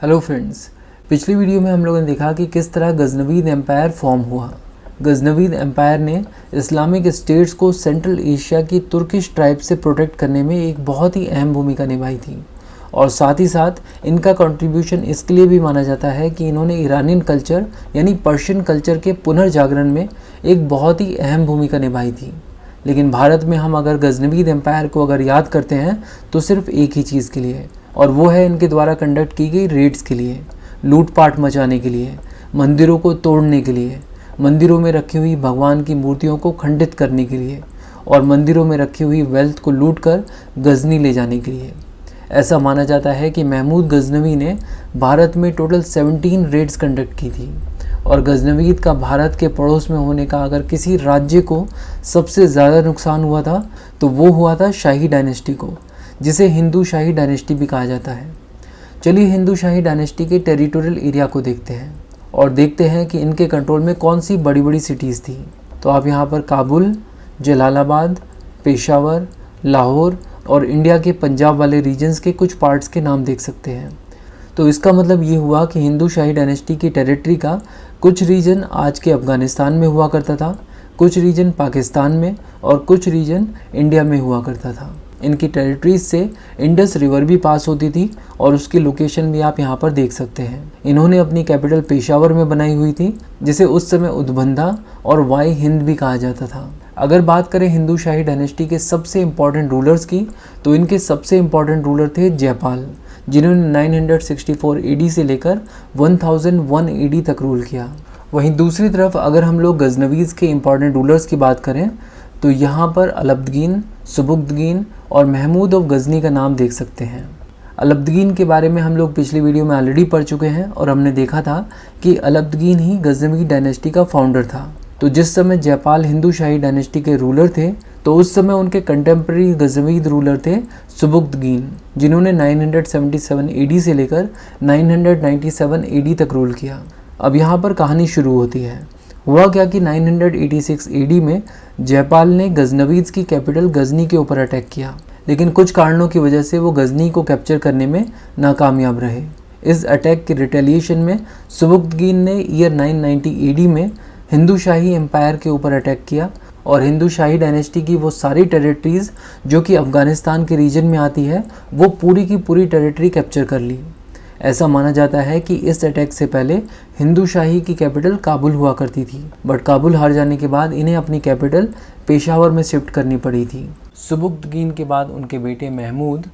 Hello friends, पिछली video में हम लोगों ने देखा कि किस तरह गजनवीद एम्पायर फॉर्म हुआ। गजनवीद एम्पायर ने इस्लामिक स्टेट्स को सेंट्रल एशिया की तुर्किश ट्राइब से प्रोटेक्ट करने में एक बहुत ही अहम भूमिका निभाई थी और साथ ही साथ इनका कंट्रीब्यूशन इसके लिए भी माना जाता है कि इन्होंने ईरानियन कल्चर यानी पर्शियन कल्चर के पुनर्जागरण में एक बहुत ही अहम भूमिका निभाई थी। लेकिन भारत में हम अगर गजनवीद एम्पायर को अगर याद करते हैं तो सिर्फ एक ही चीज़ के लिए, और वो है इनके द्वारा कंडक्ट की गई रेड्स के लिए, लूटपाट मचाने के लिए, मंदिरों को तोड़ने के लिए, मंदिरों में रखी हुई भगवान की मूर्तियों को खंडित करने के लिए और मंदिरों में रखी हुई वेल्थ को लूटकर गजनी ले जाने के लिए। ऐसा माना जाता है कि महमूद गजनवी ने भारत में टोटल 17 रेड्स कंडक्ट की थी और गजनवीद का भारत के पड़ोस में होने का अगर किसी राज्य को सबसे ज़्यादा नुकसान हुआ था तो वो हुआ था शाही डायनेस्टी को, जिसे हिंदू शाही डायनेस्टी भी कहा जाता है। चलिए हिंदू शाही डायनेस्टी के टेरिटोरियल एरिया को देखते हैं और देखते हैं कि इनके कंट्रोल में कौन सी बड़ी बड़ी सिटीज़ थी। तो आप यहाँ पर काबुल, जलालाबाद, पेशावर, लाहौर और इंडिया के पंजाब वाले रीजन्स के कुछ पार्ट्स के नाम देख सकते हैं। तो इसका मतलब ये हुआ कि हिंदू शाही डायनेस्टी की टेरिटरी का कुछ रीजन आज के अफ़गानिस्तान में हुआ करता था, कुछ रीजन पाकिस्तान में और कुछ रीजन इंडिया में हुआ करता था। इनकी टेरिटरीज से इंडस रिवर भी पास होती थी और उसकी लोकेशन भी आप यहाँ पर देख सकते हैं। इन्होंने अपनी कैपिटल पेशावर में बनाई हुई थी, जिसे उस समय उद्बंधा और वाई हिंद भी कहा जाता था। अगर बात करें हिंदू शाही डायनेस्टी के सबसे इम्पॉर्टेंट रूलर्स की, तो इनके सबसे इम्पॉर्टेंट रूलर थे जयपाल, जिन्होंने 964 AD से लेकर 1001 AD तक रूल किया। वहीं दूसरी तरफ अगर हम लोग गजनवीज के इम्पॉर्टेंट रूलर्स की बात करें तो यहाँ पर अलब्दगीन, सुबुक्तगीन और महमूद ऑफ गजनी का नाम देख सकते हैं। अलब्दगीन के बारे में हम लोग पिछली वीडियो में ऑलरेडी पढ़ चुके हैं और हमने देखा था कि अलब्दगीन ही गजनवी डायनेस्टी का फाउंडर था। तो जिस समय जयपाल हिंदू शाही डायनेस्टी के रूलर थे तो उस समय उनके कंटेम्प्रेरी गजनवीद रूलर थे सुबुक्तगीन, जिन्होंने 977 AD से लेकर 997 AD तक रूल किया। अब यहाँ पर कहानी शुरू होती है। हुआ क्या कि 986 AD में जयपाल ने गजनवीज की कैपिटल गजनी के ऊपर अटैक किया, लेकिन कुछ कारणों की वजह से वो गजनी को कैप्चर करने में नाकामयाब रहे। इस अटैक के रिटेलिएशन में सुबुक्तगीन ने ईयर 990 AD में हिंदू शाही एम्पायर के ऊपर अटैक किया और हिंदू शाही डायनेस्टी की वो सारी टेरिटरीज़ जो कि अफ़गानिस्तान के रीजन में आती है वो पूरी की पूरी टेरिटरी कैप्चर कर ली। ऐसा माना जाता है कि इस अटैक से पहले हिंदू शाही की कैपिटल काबुल हुआ करती थी, बट काबुल हार जाने के बाद इन्हें अपनी कैपिटल पेशावर में शिफ्ट करनी पड़ी थी। सुबुक्तगीन के बाद उनके बेटे महमूद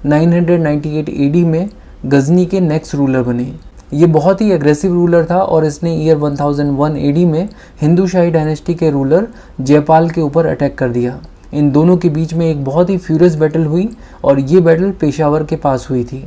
998 AD में गजनी के नेक्स्ट रूलर बने। ये बहुत ही एग्रेसिव रूलर था और इसने ईयर 1001 AD में हिंदू शाही डायनेस्टी के रूलर जयपाल के ऊपर अटैक कर दिया। इन दोनों के बीच में एक बहुत ही फ्यूरियस बैटल हुई और ये बैटल पेशावर के पास हुई थी।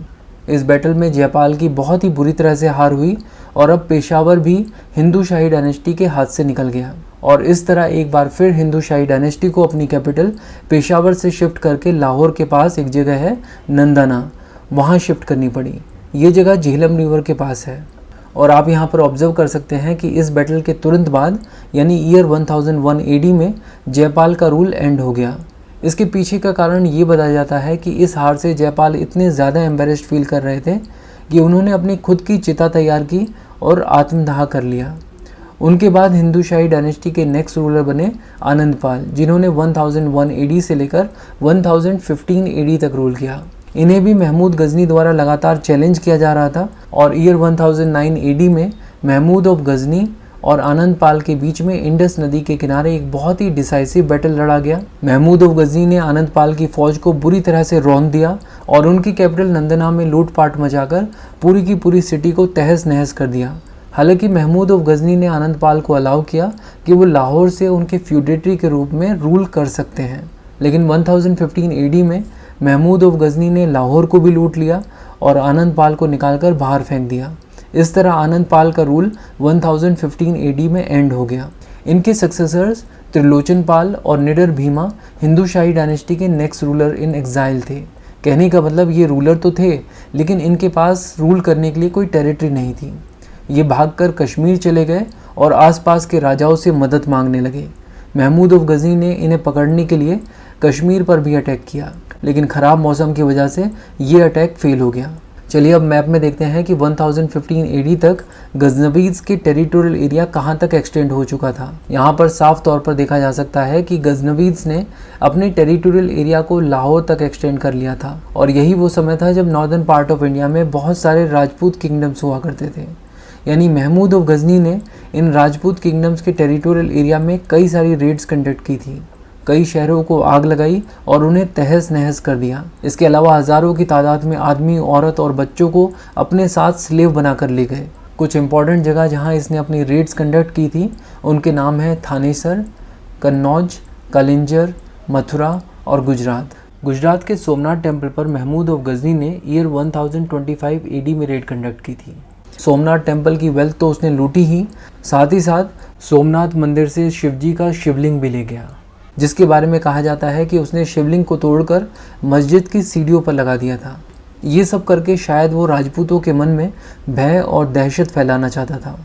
इस बैटल में जयपाल की बहुत ही बुरी तरह से हार हुई और अब पेशावर भी हिंदू शाही डायनेस्टी के हाथ से निकल गया और इस तरह एक बार फिर हिंदू शाही डायनेस्टी को अपनी कैपिटल पेशावर से शिफ्ट करके लाहौर के पास एक जगह है नंदाना, वहाँ शिफ्ट करनी पड़ी। ये जगह झेलम रिवर के पास है और आप यहाँ पर ऑब्जर्व कर सकते हैं कि इस बैटल के तुरंत बाद यानी ईयर 1001 AD में जयपाल का रूल एंड हो गया। इसके पीछे का कारण ये बताया जाता है कि इस हार से जयपाल इतने ज़्यादा एम्बेरेस्ड फील कर रहे थे कि उन्होंने अपनी खुद की चिता तैयार की और आत्मदाह कर लिया। उनके बाद हिंदू शाही डायनेस्टी के नेक्स्ट रूलर बने आनंदपाल, जिन्होंने 1001 AD से लेकर 1015 AD तक रूल किया। इन्हें भी महमूद गजनी द्वारा लगातार चैलेंज किया जा रहा था और ईयर 1009 AD में महमूद ऑफ गजनी और आनंदपाल के बीच में इंडस नदी के किनारे एक बहुत ही डिसाइसिव बैटल लड़ा गया। महमूद ऑफ गजनी ने आनंदपाल की फौज को बुरी तरह से रौंद दिया और उनकी कैपिटल नंदना में लूटपाट मचाकर पूरी की पूरी सिटी को तहस नहस कर दिया। हालांकि महमूद ऑफ गजनी ने आनंदपाल को अलाउ किया कि वो लाहौर से उनके फ्यूडेटरी के रूप में रूल कर सकते हैं, लेकिन 1015 AD में महमूद ऑफ गजनी ने लाहौर को भी लूट लिया और आनंदपाल को निकालकर बाहर फेंक दिया। इस तरह आनंदपाल का रूल 1015 AD में एंड हो गया। इनके सक्सेसर्स त्रिलोचन पाल और निडर भीमा हिंदू शाही डायनेस्टी के नेक्स्ट रूलर इन एग्जाइल थे। कहने का मतलब ये रूलर तो थे लेकिन इनके पास रूल करने के लिए कोई टेरिटरी नहीं थी। ये भागकर कश्मीर चले गए और आसपास के राजाओं से मदद मांगने लगे। महमूद ऑफ गजनी ने इन्हें पकड़ने के लिए कश्मीर पर भी अटैक किया, लेकिन ख़राब मौसम की वजह से ये अटैक फेल हो गया। चलिए अब मैप में देखते हैं कि 1015 एडी तक गजनवीज के टेरिटोरियल एरिया कहाँ तक एक्सटेंड हो चुका था। यहाँ पर साफ तौर पर देखा जा सकता है कि गजनवीज ने अपने टेरिटोरियल एरिया को लाहौर तक एक्सटेंड कर लिया था और यही वो समय था जब नॉर्दर्न पार्ट ऑफ इंडिया में बहुत सारे राजपूत किंगडम्स हुआ करते थे। यानी महमूद ऑफ गजनी ने इन राजपूत किंगडम्स के टेरिटोरियल एरिया में कई सारी रेड्स कंडक्ट की थी, कई शहरों को आग लगाई और उन्हें तहस नहस कर दिया। इसके अलावा हज़ारों की तादाद में आदमी, औरत और बच्चों को अपने साथ स्लेव बनाकर ले गए। कुछ इंपॉर्टेंट जगह जहां इसने अपनी रेड्स कंडक्ट की थी उनके नाम हैं थानेसर, कन्नौज, कलिंजर, मथुरा और गुजरात। गुजरात के सोमनाथ टेम्पल पर महमूद ऑफ गजनी ने ईयर 1025 एडी में रेड कंडक्ट की थी। सोमनाथ टेम्पल की वेल्थ तो उसने लूटी ही, साथ ही साथ सोमनाथ मंदिर से शिवजी का शिवलिंग भी ले गया, जिसके बारे में कहा जाता है कि उसने शिवलिंग को तोड़कर मस्जिद की सीढ़ियों पर लगा दिया था। ये सब करके शायद वो राजपूतों के मन में भय और दहशत फैलाना चाहता था।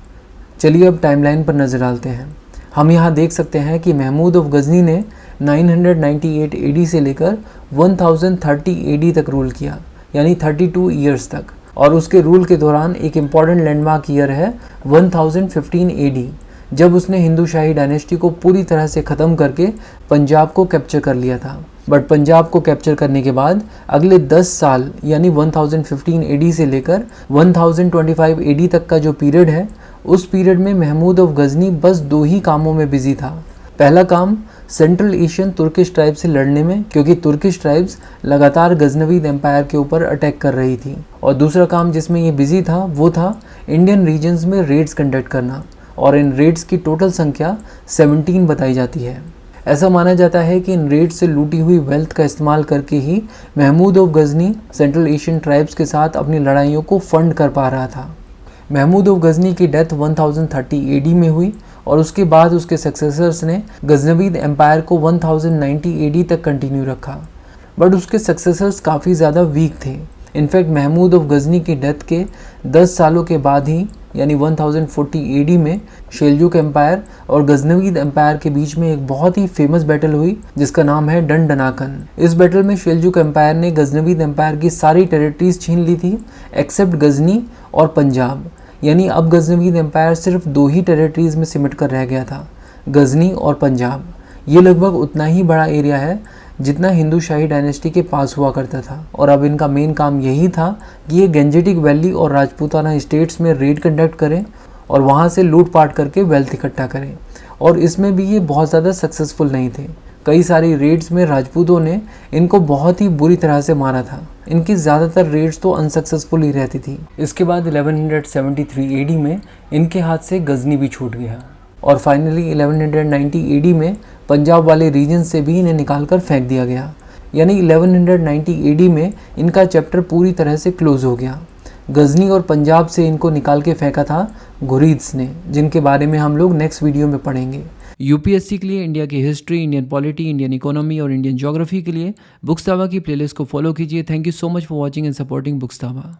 चलिए अब टाइमलाइन पर नज़र डालते हैं। हम यहाँ देख सकते हैं कि महमूद ऑफ गजनी ने 998 एडी से लेकर 1030 एडी तक रूल किया, यानी 32 ईयर्स तक। और उसके रूल के दौरान एक इम्पॉर्टेंट लैंडमार्क ईयर है 1015 एडी, जब उसने हिंदू शाही डायनेस्टी को पूरी तरह से ख़त्म करके पंजाब को कैप्चर कर लिया था। बट पंजाब को कैप्चर करने के बाद अगले 10 साल यानी 1015 एडी से लेकर 1025 एडी तक का जो पीरियड है, उस पीरियड में महमूद ऑफ गजनी बस 2 ही कामों में बिजी था। पहला काम सेंट्रल एशियन तुर्किश ट्राइब से लड़ने में, क्योंकि तुर्किश ट्राइब्स लगातार गजनवीद एम्पायर के ऊपर अटैक कर रही थी। और दूसरा काम जिसमें ये बिजी था वो था इंडियन रीजन्स में रेड्स कंडक्ट करना, और इन रेड्स की टोटल संख्या 17 बताई जाती है। ऐसा माना जाता है कि इन रेड्स से लूटी हुई वेल्थ का इस्तेमाल करके ही Mahmud of Ghazni central Asian tribes के साथ अपनी लड़ाइयों को फंड कर पा रहा था। महमूद ऑफ गजनी की डेथ 1030 एडी में हुई और उसके बाद उसके सक्सेसर्स ने गजनवीद एम्पायर को 1090 एडी तक कंटिन्यू रखा। बट उसके सक्सेसर्स काफ़ी ज़्यादा वीक थे। इनफैक्ट महमूद ऑफ गजनी की डेथ के 10 सालों के बाद ही यानी 1040 एडी में शेलजुक एम्पायर और गजनवीद एम्पायर के बीच में एक बहुत ही फेमस बैटल हुई जिसका नाम है डन डनाकन। इस बैटल में शेलजुक एम्पायर ने गजनवीद एम्पायर की सारी टेरिटरीज छीन ली थी एक्सेप्ट गजनी और पंजाब। यानी अब गजनवीद एम्पायर सिर्फ 2 ही टेरिटरीज में सिमट कर रह गया था, गजनी और पंजाब। ये लगभग उतना ही बड़ा एरिया है जितना हिंदू शाही डायनेस्टी के पास हुआ करता था। और अब इनका मेन काम यही था कि ये गंजेटिक वैली और राजपूताना स्टेट्स में रेड कंडक्ट करें और वहाँ से लूटपाट करके वेल्थ इकट्ठा करें। और इसमें भी ये बहुत ज़्यादा सक्सेसफुल नहीं थे। कई सारी रेड्स में राजपूतों ने इनको बहुत ही बुरी तरह से मारा था। इनकी ज़्यादातर रेड्स तो अनसक्सेसफुल ही रहती थी। इसके बाद 1173 एडी में इनके हाथ से गजनी भी छूट गया और फाइनली 1190 एडी में पंजाब वाले रीजन से भी इन्हें निकालकर फेंक दिया गया। यानी 1190 एडी में इनका चैप्टर पूरी तरह से क्लोज हो गया। गजनी और पंजाब से इनको निकाल के फेंका था घुरीद्स ने, जिनके बारे में हम लोग नेक्स्ट वीडियो में पढ़ेंगे। यूपीएससी के लिए इंडिया की history, Indian polity, Indian economy और इंडियन ज्योग्राफी के लिए बुक्सतावा की प्लेलिस्ट को फॉलो कीजिए। Thank you so much for watching and supporting बुक्सतावा।